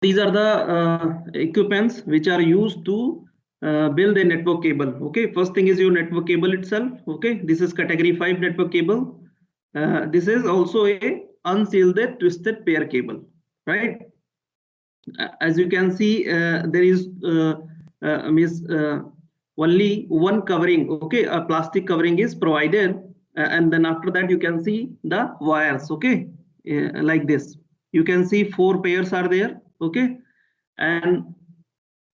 these are the equipments which are used to build a network cable. Okay, first thing is your network cable itself. Okay, this is category 5 network cable. This is also a unshielded twisted pair cable, right? As you can see, there is only one covering. Okay, a plastic covering is provided, and then after that you can see the wires. Okay, like this. You can see 4 pairs are there. Okay, and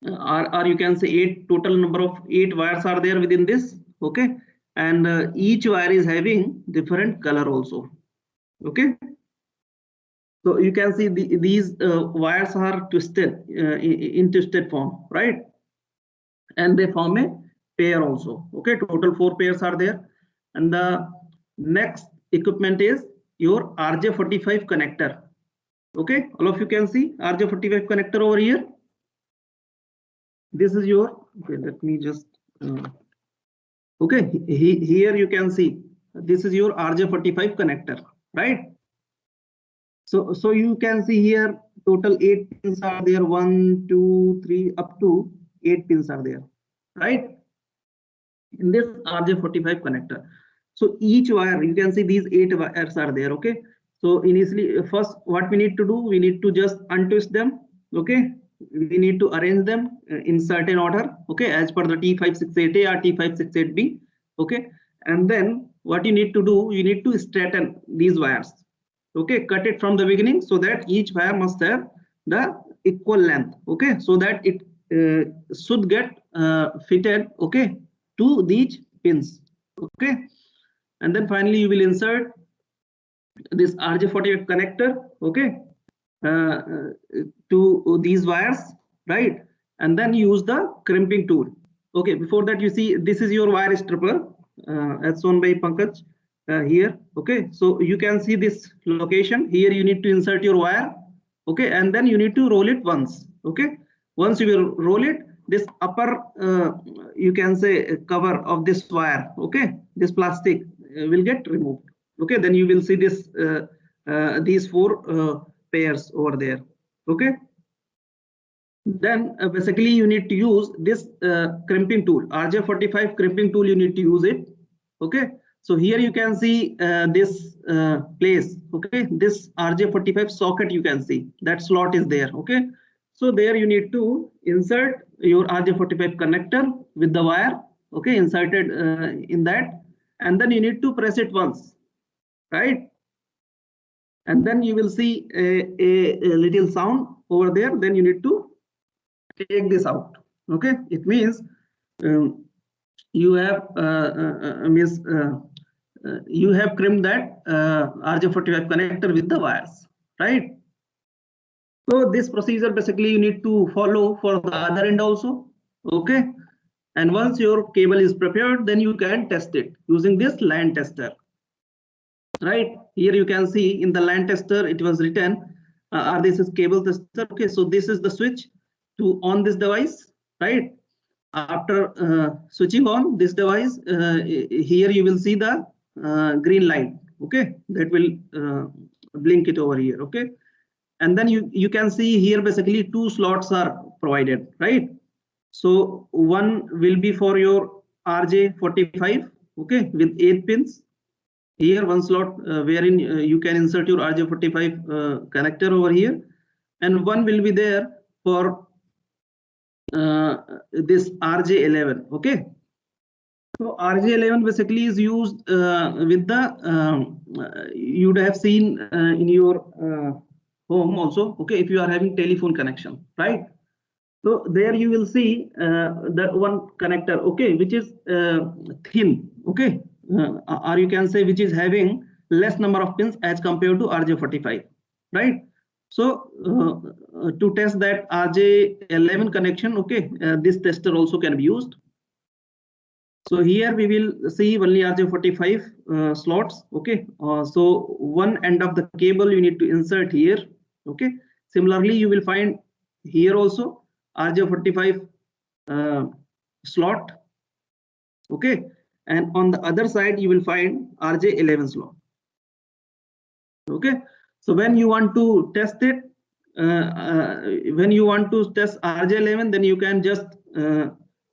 or you can say 8, total number of 8 wires are there within this. Okay, and each wire is having different color also. Okay, so you can see these wires are twisted in twisted form, right? And they form a pair also. Okay, total 4 pairs are there. And the next equipment is your RJ45 connector. Okay, all of you can see RJ45 connector over here. This is your, okay, let me just okay, here you can see this is your RJ45 connector, right? So you can see here total 8 pins are there, 1, 2, 3, up to 8 pins are there, right? In this RJ45 connector. So each wire, you can see these 8 wires are there. Okay, so initially first what we need to do, we need to just untwist them. Okay, we need to arrange them in certain order. Okay, as per the T568A or T568B. Okay, and then what you need to do, you need to straighten these wires. Okay, cut it from the beginning so that each wire must have the equal length. Okay, so that it should get fitted, okay, to these pins. Okay, and then finally you will insert this RJ45 connector, okay, to these wires, right? And then use the crimping tool. Okay, before that, you see this is your wire stripper as shown by Pankaj here. Okay, so you can see this location here. You need to insert your wire. Okay, and then you need to roll it once. Okay, once you will roll it, this upper you can say cover of this wire, okay, this plastic will get removed. Okay, then you will see this these 4 pairs over there. Okay, then basically you need to use this crimping tool, RJ45 crimping tool. You need to use it. Okay, so here you can see this place. Okay, this RJ45 socket, you can see that slot is there. Okay, so there you need to insert your RJ45 connector with the wire. Okay, inserted in that, and then you need to press it once, right? And then you will see a little sound over there. Then you need to take this out. Okay, it means you have you have trimmed that RJ45 connector with the wires, right? So this procedure basically you need to follow for the other end also. Okay, and once your cable is prepared, then you can test it using this LAN tester. Right, here you can see in the LAN tester it was written this is cable tester. Okay, so this is the switch to on this device, right? After switching on this device, here you will see the green light. Okay, that will blink it over here. Okay, and then you can see here basically 2 slots are provided, right? So one will be for your RJ45, okay, with 8 pins. Here one slot wherein you can insert your RJ45 connector over here, and one will be there for this RJ11. Okay, so RJ11 basically is used with the you would have seen in your home also. Okay, if you are having telephone connection, right? So there you will see the one connector, okay, which is thin. Okay, or you can say which is having less number of pins as compared to RJ45, right? So to test that RJ11 connection, okay, this tester also can be used. So here we will see only RJ45 slots. Okay, so one end of the cable you need to insert here. Okay, similarly you will find here also RJ45 slot. Okay, and on the other side you will find RJ11 slot. Okay, so when you want to test it, when you want to test RJ11, then you can just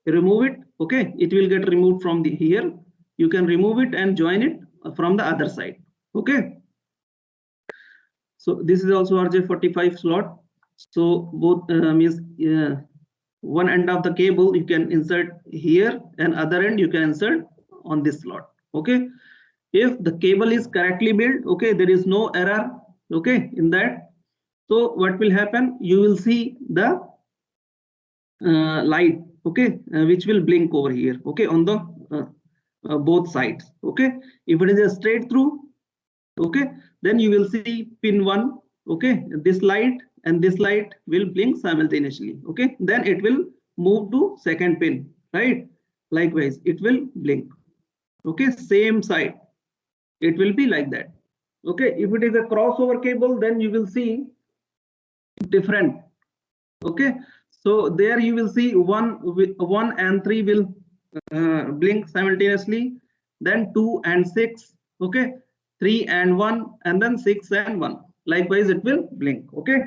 remove it. Okay, it will get removed from the here. You can remove it and join it from the other side. Okay, so this is also RJ45 slot. So both means one end of the cable you can insert here and other end you can insert on this slot. Okay, if the cable is correctly built, okay, there is no error, okay, in that. So what will happen, you will see the light, okay, which will blink over here, okay, on the both sides. Okay, if it is a straight through, okay, then you will see pin 1, okay, this light and this light will blink simultaneously. Okay, then it will move to second pin, right? Likewise it will blink. Okay, same side it will be like that. Okay, if it is a crossover cable, then you will see different. Okay, so there you will see 1 and 3 will blink simultaneously, then 2 and 6, okay, 3 and 1, and then 6 and 1. Likewise it will blink. Okay,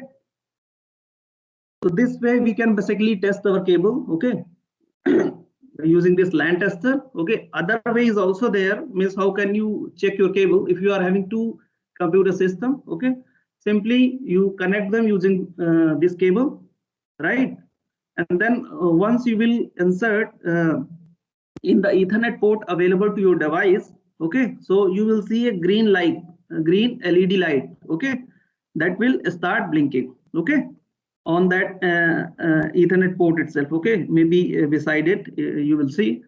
so this way we can basically test our cable, okay, using this LAN tester. Okay, other way is also there, means how can you check your cable if you are having 2 computer system. Okay, simply you connect them using this cable, right? And then once you will insert in the Ethernet port available to your device, okay, so you will see a green light, a green LED light, okay, that will start blinking, okay, on that Ethernet port itself. Okay, maybe beside it you will see,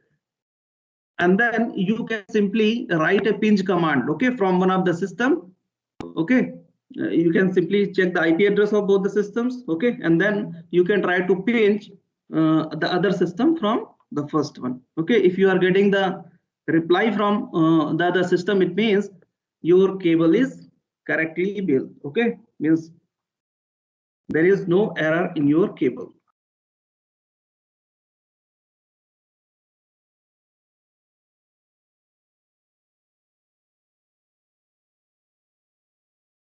and then you can simply write a pinch command, okay, from one of the system. Okay, you can simply check the IP address of both the systems, okay, and then you can try to pinch the other system from the first one. Okay, if you are getting the reply from the other system, it means your cable is correctly built. Okay, means there is no error in your cable.